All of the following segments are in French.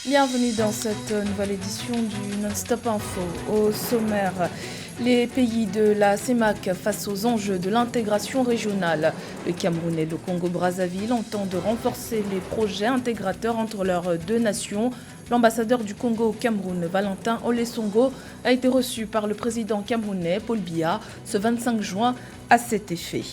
Bienvenue dans cette nouvelle édition du Non-Stop Info. Au sommaire, les pays de la CEMAC face aux enjeux de l'intégration régionale. Le Cameroun et le Congo-Brazzaville entendent renforcer les projets intégrateurs entre leurs deux nations. L'ambassadeur du Congo au Cameroun, Valentin Olesongo, a été reçu par le président camerounais, Paul Biya, ce 25 juin à cet effet.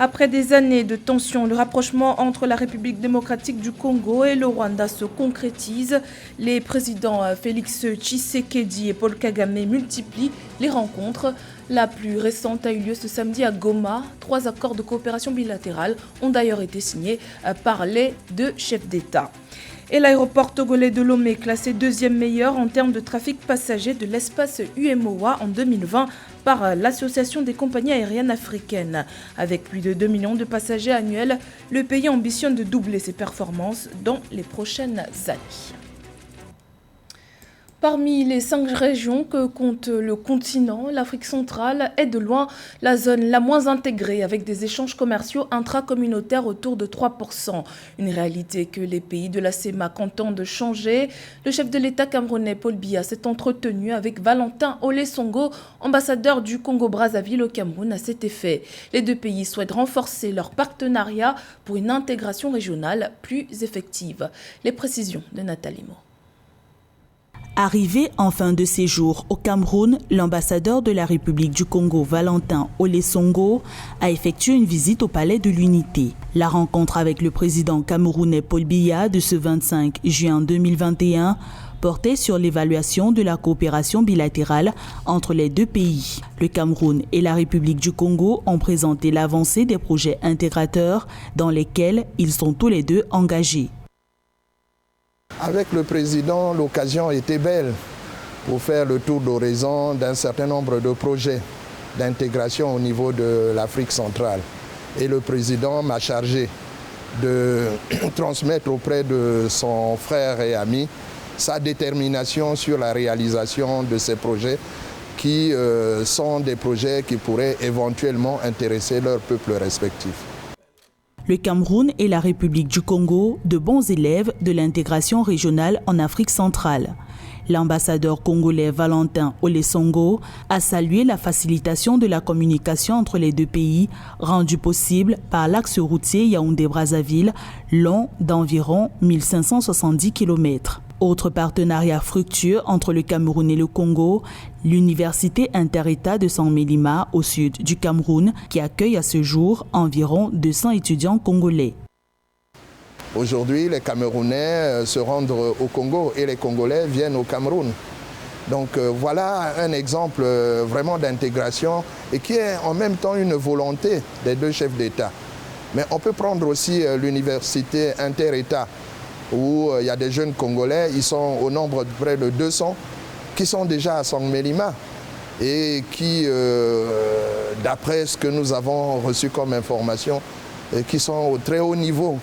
Après des années de tensions, le rapprochement entre la République démocratique du Congo et le Rwanda se concrétise. Les présidents Félix Tshisekedi et Paul Kagame multiplient les rencontres. La plus récente a eu lieu ce samedi à Goma. 3 accords de coopération bilatérale ont d'ailleurs été signés par les deux chefs d'État. Et l'aéroport togolais de Lomé, classé 2e meilleur en termes de trafic passager de l'espace UMOA en 2020 par l'Association des compagnies aériennes africaines. Avec plus de 2 millions de passagers annuels, le pays ambitionne de doubler ses performances dans les prochaines années. Parmi les 5 régions que compte le continent, l'Afrique centrale est de loin la zone la moins intégrée, avec des échanges commerciaux intracommunautaires autour de 3%. Une réalité que les pays de la CEMAC entendent changer. Le chef de l'État camerounais Paul Biya s'est entretenu avec Valentin Olesongo, ambassadeur du Congo-Brazzaville au Cameroun à cet effet. Les deux pays souhaitent renforcer leur partenariat pour une intégration régionale plus effective. Les précisions de Nathalie Mo. Arrivé en fin de séjour au Cameroun, l'ambassadeur de la République du Congo, Valentin Olesongo, a effectué une visite au Palais de l'Unité. La rencontre avec le président camerounais Paul Biya de ce 25 juin 2021 portait sur l'évaluation de la coopération bilatérale entre les deux pays. Le Cameroun et la République du Congo ont présenté l'avancée des projets intégrateurs dans lesquels ils sont tous les deux engagés. Avec le président, l'occasion était belle pour faire le tour d'horizon d'un certain nombre de projets d'intégration au niveau de l'Afrique centrale. Et le président m'a chargé de transmettre auprès de son frère et ami sa détermination sur la réalisation de ces projets qui sont des projets qui pourraient éventuellement intéresser leurs peuples respectifs. Le Cameroun et la République du Congo, de bons élèves de l'intégration régionale en Afrique centrale. L'ambassadeur congolais Valentin Olesongo a salué la facilitation de la communication entre les deux pays, rendue possible par l'axe routier Yaoundé-Brazzaville, long d'environ 1570 km. Autre partenariat fructueux entre le Cameroun et le Congo, l'Université Inter-État de Saint-Mélima au sud du Cameroun, qui accueille à ce jour environ 200 étudiants congolais. Aujourd'hui, les Camerounais se rendent au Congo et les Congolais viennent au Cameroun. Donc voilà un exemple vraiment d'intégration et qui est en même temps une volonté des deux chefs d'État. Mais on peut prendre aussi l'Université Inter-État, où il y a des jeunes Congolais, ils sont au nombre de près de 200, qui sont déjà à Saint-Mélima et qui, d'après ce que nous avons reçu comme information, qui sont au très haut niveau.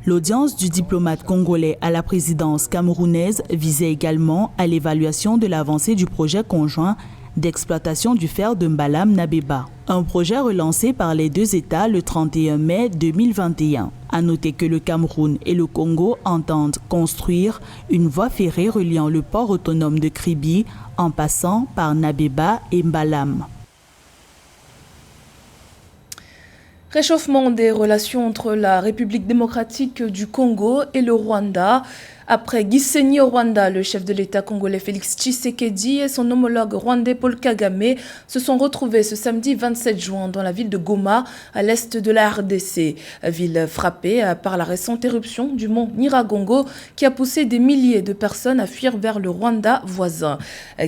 L'audience du diplomate congolais à la présidence camerounaise visait également à l'évaluation de l'avancée du projet conjoint d'exploitation du fer de Mbalam-Nabeba, un projet relancé par les deux États le 31 mai 2021. À noter que le Cameroun et le Congo entendent construire une voie ferrée reliant le port autonome de Kribi en passant par Nabeba et Mbalam. Réchauffement des relations entre la République démocratique du Congo et le Rwanda. Après Gisenyi au Rwanda, le chef de l'État congolais Félix Tshisekedi et son homologue rwandais Paul Kagame se sont retrouvés ce samedi 27 juin dans la ville de Goma, à l'est de la RDC. Ville frappée par la récente éruption du mont Nyiragongo qui a poussé des milliers de personnes à fuir vers le Rwanda voisin.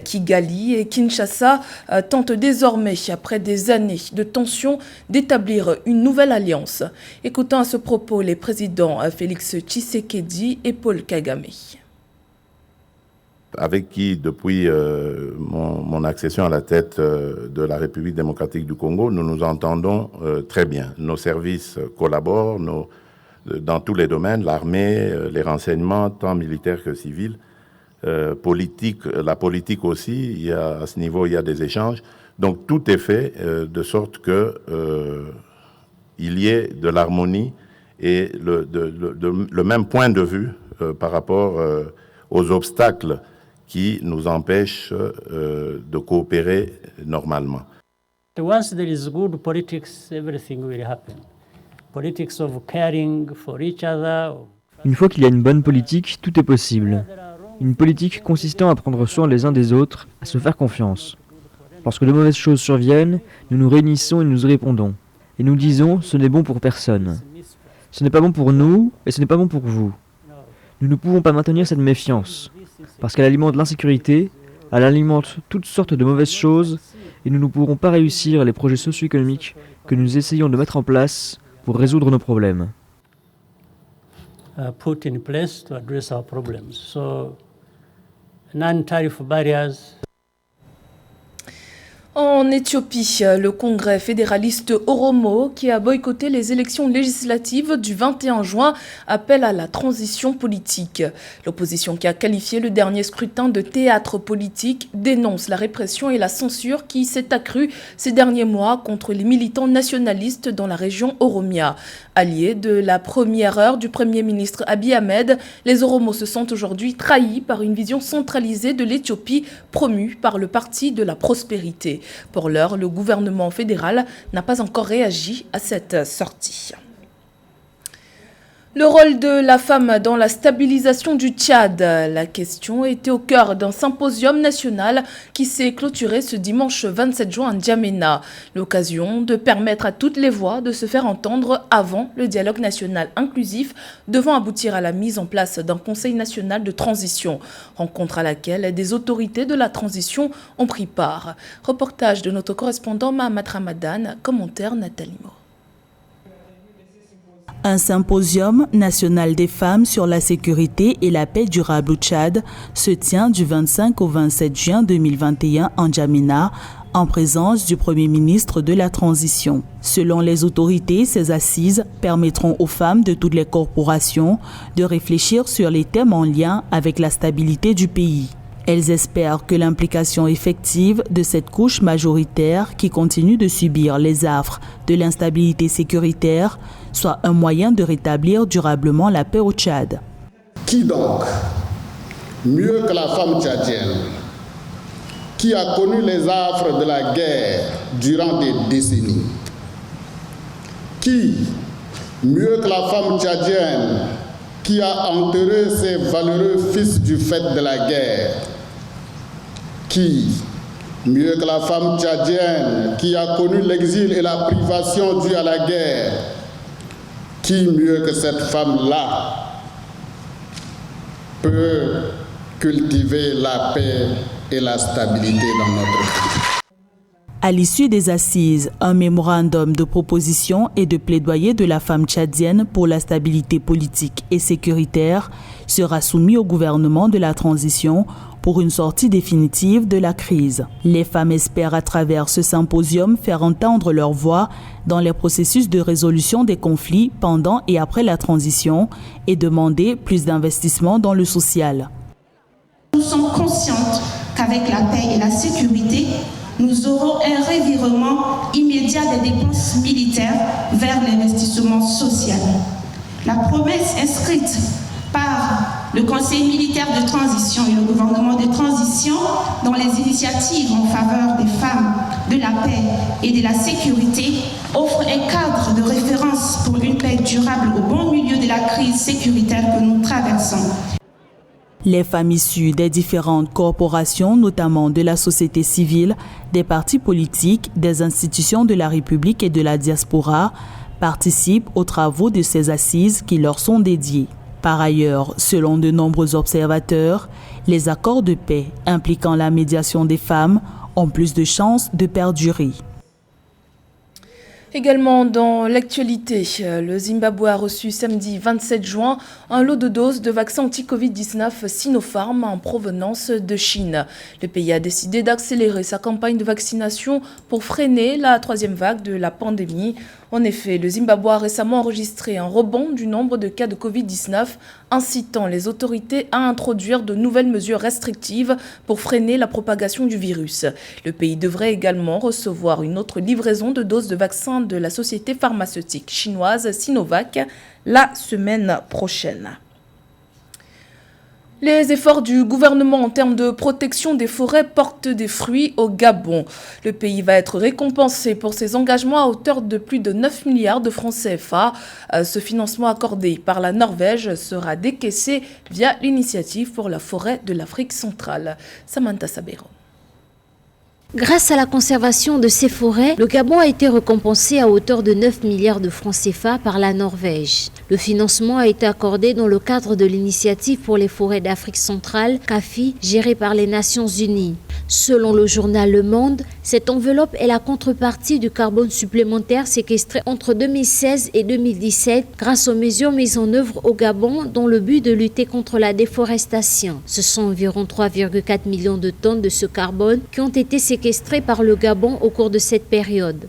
Kigali et Kinshasa tentent désormais, après des années de tensions, d'établir une nouvelle alliance. Écoutons à ce propos les présidents Félix Tshisekedi et Paul Kagame. Avec qui, depuis mon accession à la tête de la République démocratique du Congo, nous nous entendons très bien. Nos services collaborent dans tous les domaines, l'armée, les renseignements, tant militaires que civils, politique, la politique aussi, à ce niveau, il y a des échanges. Donc tout est fait de sorte que il y ait de l'harmonie et le même point de vue par rapport aux obstacles qui nous empêchent de coopérer normalement. Once there is good politics, everything will happen. Politics of caring for each other. Une fois qu'il y a une bonne politique, tout est possible. Une politique consistant à prendre soin les uns des autres, à se faire confiance. Lorsque de mauvaises choses surviennent, nous nous réunissons et nous y répondons. Et nous disons, ce n'est bon pour personne. Ce n'est pas bon pour nous et ce n'est pas bon pour vous. Nous ne pouvons pas maintenir cette méfiance, parce qu'elle alimente l'insécurité, elle alimente toutes sortes de mauvaises choses, et nous ne pourrons pas réussir les projets socio-économiques que nous essayons de mettre en place pour résoudre nos problèmes. Put in place to address our problems. So, non-tariff barriers. En Éthiopie, le Congrès fédéraliste Oromo, qui a boycotté les élections législatives du 21 juin, appelle à la transition politique. L'opposition, qui a qualifié le dernier scrutin de théâtre politique, dénonce la répression et la censure qui s'est accrue ces derniers mois contre les militants nationalistes dans la région Oromia. Alliés de la première heure du Premier ministre Abiy Ahmed, les Oromos se sentent aujourd'hui trahis par une vision centralisée de l'Éthiopie promue par le Parti de la Prospérité. Pour l'heure, le gouvernement fédéral n'a pas encore réagi à cette sortie. Le rôle de la femme dans la stabilisation du Tchad. La question était au cœur d'un symposium national qui s'est clôturé ce dimanche 27 juin à N'Djamena. L'occasion de permettre à toutes les voix de se faire entendre avant le dialogue national inclusif devant aboutir à la mise en place d'un conseil national de transition. Rencontre à laquelle des autorités de la transition ont pris part. Reportage de notre correspondant Mahamat Ramadan, commentaire Nathalie Mo. Un symposium national des femmes sur la sécurité et la paix durable au Tchad se tient du 25 au 27 juin 2021 en N'Djamena, en présence du Premier ministre de la Transition. Selon les autorités, ces assises permettront aux femmes de toutes les corporations de réfléchir sur les thèmes en lien avec la stabilité du pays. Elles espèrent que l'implication effective de cette couche majoritaire qui continue de subir les affres de l'instabilité sécuritaire soit un moyen de rétablir durablement la paix au Tchad. Qui donc, mieux que la femme tchadienne, qui a connu les affres de la guerre durant des décennies? Qui, mieux que la femme tchadienne, qui a enterré ses valeureux fils du fait de la guerre? Qui, mieux que la femme tchadienne, qui a connu l'exil et la privation due à la guerre? Qui, mieux que cette femme-là, peut cultiver la paix et la stabilité dans notre pays? À l'issue des assises, un mémorandum de proposition et de plaidoyer de la femme tchadienne pour la stabilité politique et sécuritaire sera soumis au gouvernement de la transition pour une sortie définitive de la crise. Les femmes espèrent à travers ce symposium faire entendre leur voix dans les processus de résolution des conflits pendant et après la transition et demander plus d'investissement dans le social. Nous sommes conscientes qu'avec la paix et la sécurité, nous aurons un revirement immédiat des dépenses militaires vers l'investissement social. La promesse inscrite par le Conseil militaire de transition et le gouvernement de transition dans les initiatives en faveur des femmes, de la paix et de la sécurité offre un cadre de référence pour une paix durable au bon milieu de la crise sécuritaire que nous traversons. Les femmes issues des différentes corporations, notamment de la société civile, des partis politiques, des institutions de la République et de la diaspora, participent aux travaux de ces assises qui leur sont dédiées. Par ailleurs, selon de nombreux observateurs, les accords de paix impliquant la médiation des femmes ont plus de chances de perdurer. Également dans l'actualité, le Zimbabwe a reçu samedi 27 juin un lot de doses de vaccin anti-Covid-19 Sinopharm en provenance de Chine. Le pays a décidé d'accélérer sa campagne de vaccination pour freiner la troisième vague de la pandémie. En effet, le Zimbabwe a récemment enregistré un rebond du nombre de cas de Covid-19, incitant les autorités à introduire de nouvelles mesures restrictives pour freiner la propagation du virus. Le pays devrait également recevoir une autre livraison de doses de vaccins de la société pharmaceutique chinoise Sinovac la semaine prochaine. Les efforts du gouvernement en termes de protection des forêts portent des fruits au Gabon. Le pays va être récompensé pour ses engagements à hauteur de plus de 9 milliards de francs CFA. Ce financement accordé par la Norvège sera décaissé via l'initiative pour la forêt de l'Afrique centrale. Samantha Sabero. Grâce à la conservation de ces forêts, le Gabon a été récompensé à hauteur de 9 milliards de francs CFA par la Norvège. Le financement a été accordé dans le cadre de l'initiative pour les forêts d'Afrique centrale, CAFI, gérée par les Nations Unies. Selon le journal Le Monde, cette enveloppe est la contrepartie du carbone supplémentaire séquestré entre 2016 et 2017 grâce aux mesures mises en œuvre au Gabon dans le but de lutter contre la déforestation. Ce sont environ 3,4 millions de tonnes de ce carbone qui ont été séquestrées par le Gabon au cours de cette période.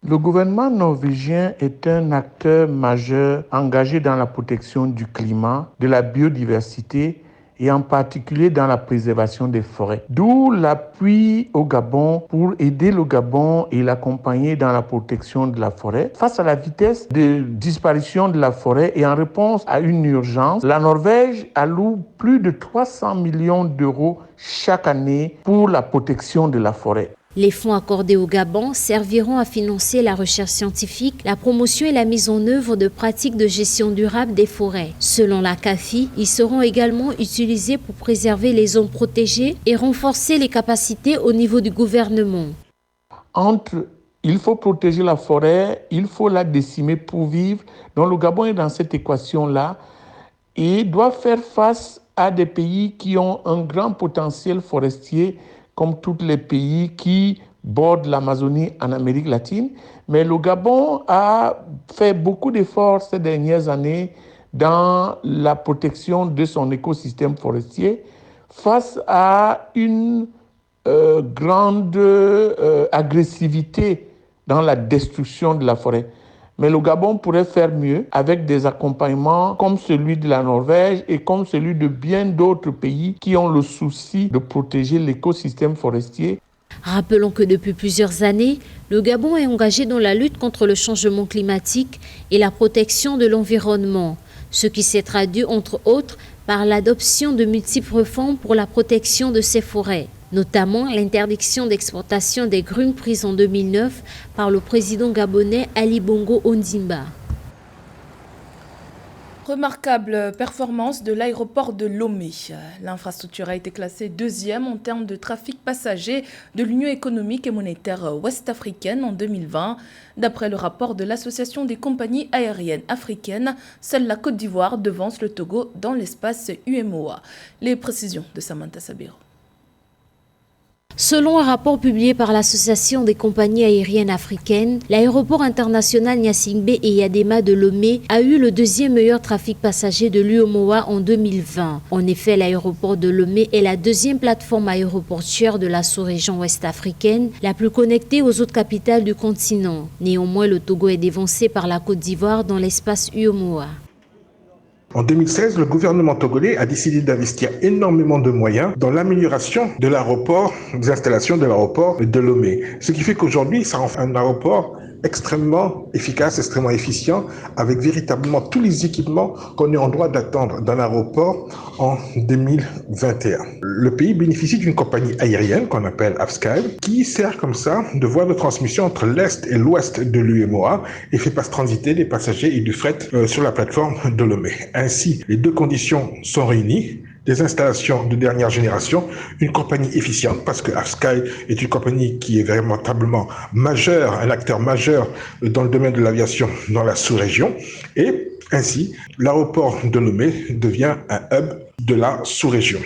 Le gouvernement norvégien est un acteur majeur engagé dans la protection du climat, de la biodiversité et en particulier dans la préservation des forêts. D'où l'appui au Gabon pour aider le Gabon et l'accompagner dans la protection de la forêt. Face à la vitesse de disparition de la forêt et en réponse à une urgence, la Norvège alloue plus de 300 millions d'euros chaque année pour la protection de la forêt. Les fonds accordés au Gabon serviront à financer la recherche scientifique, la promotion et la mise en œuvre de pratiques de gestion durable des forêts. Selon la CAFI, ils seront également utilisés pour préserver les zones protégées et renforcer les capacités au niveau du gouvernement. Il faut protéger la forêt, il faut la décimer pour vivre. Donc le Gabon est dans cette équation-là et doit faire face à des pays qui ont un grand potentiel forestier, comme tous les pays qui bordent l'Amazonie en Amérique latine. Mais le Gabon a fait beaucoup d'efforts ces dernières années dans la protection de son écosystème forestier face à une grande agressivité dans la destruction de la forêt. Mais le Gabon pourrait faire mieux avec des accompagnements comme celui de la Norvège et comme celui de bien d'autres pays qui ont le souci de protéger l'écosystème forestier. Rappelons que depuis plusieurs années, le Gabon est engagé dans la lutte contre le changement climatique et la protection de l'environnement, ce qui s'est traduit entre autres par l'adoption de multiples réformes pour la protection de ces forêts, notamment l'interdiction d'exportation des grumes prise en 2009 par le président gabonais Ali Bongo Ondimba. Remarquable performance de l'aéroport de Lomé. L'infrastructure a été classée deuxième en termes de trafic passager de l'Union économique et monétaire ouest-africaine en 2020. D'après le rapport de l'Association des compagnies aériennes africaines, seule la Côte d'Ivoire devance le Togo dans l'espace UMOA. Les précisions de Samantha Sabero. Selon un rapport publié par l'Association des compagnies aériennes africaines, l'aéroport international Gnassingbé et Yadema de Lomé a eu le deuxième meilleur trafic passager de l'UMOA en 2020. En effet, l'aéroport de Lomé est la deuxième plateforme aéroportuaire de la sous-région ouest-africaine, la plus connectée aux autres capitales du continent. Néanmoins, le Togo est dévancé par la Côte d'Ivoire dans l'espace UMOA. En 2016, le gouvernement togolais a décidé d'investir énormément de moyens dans l'amélioration de l'aéroport, des installations de l'aéroport de Lomé. Ce qui fait qu'aujourd'hui, ça en fait un aéroport extrêmement efficace, extrêmement efficient, avec véritablement tous les équipements qu'on est en droit d'attendre d'un aéroport en 2021. Le pays bénéficie d'une compagnie aérienne qu'on appelle Avsky, qui sert comme ça de voie de transmission entre l'Est et l'Ouest de l'UMOA et fait transiter des passagers et du fret sur la plateforme de Lomé. Ainsi, les deux conditions sont réunies. Des installations de dernière génération, une compagnie efficiente, parce que Avsky est une compagnie qui est véritablement majeure, un acteur majeur dans le domaine de l'aviation dans la sous-région, et ainsi, l'aéroport de Lomé devient un hub de la sous-région.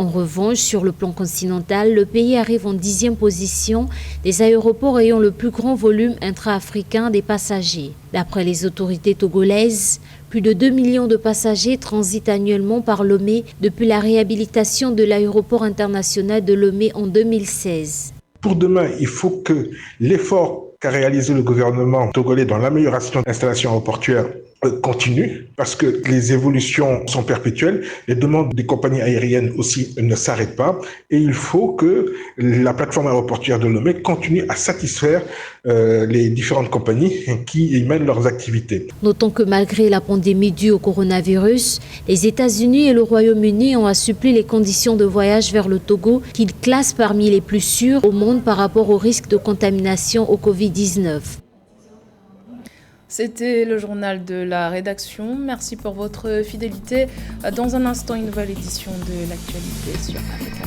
En revanche, sur le plan continental, le pays arrive en 10e position des aéroports ayant le plus grand volume intra-africain des passagers. D'après les autorités togolaises, plus de 2 millions de passagers transitent annuellement par Lomé depuis la réhabilitation de l'aéroport international de Lomé en 2016. Pour demain, il faut que l'effort qu'a réalisé le gouvernement togolais dans l'amélioration de l'installation aéroportuaire continue parce que les évolutions sont perpétuelles, les demandes des compagnies aériennes aussi ne s'arrêtent pas et il faut que la plateforme aéroportuaire de Lomé continue à satisfaire les différentes compagnies qui y mènent leurs activités. Notons que malgré la pandémie due au coronavirus, les États-Unis et le Royaume-Uni ont assoupli les conditions de voyage vers le Togo qu'ils classent parmi les plus sûres au monde par rapport au risque de contamination au Covid-19. C'était le journal de la rédaction. Merci pour votre fidélité. Dans un instant, une nouvelle édition de l'actualité sur Africa.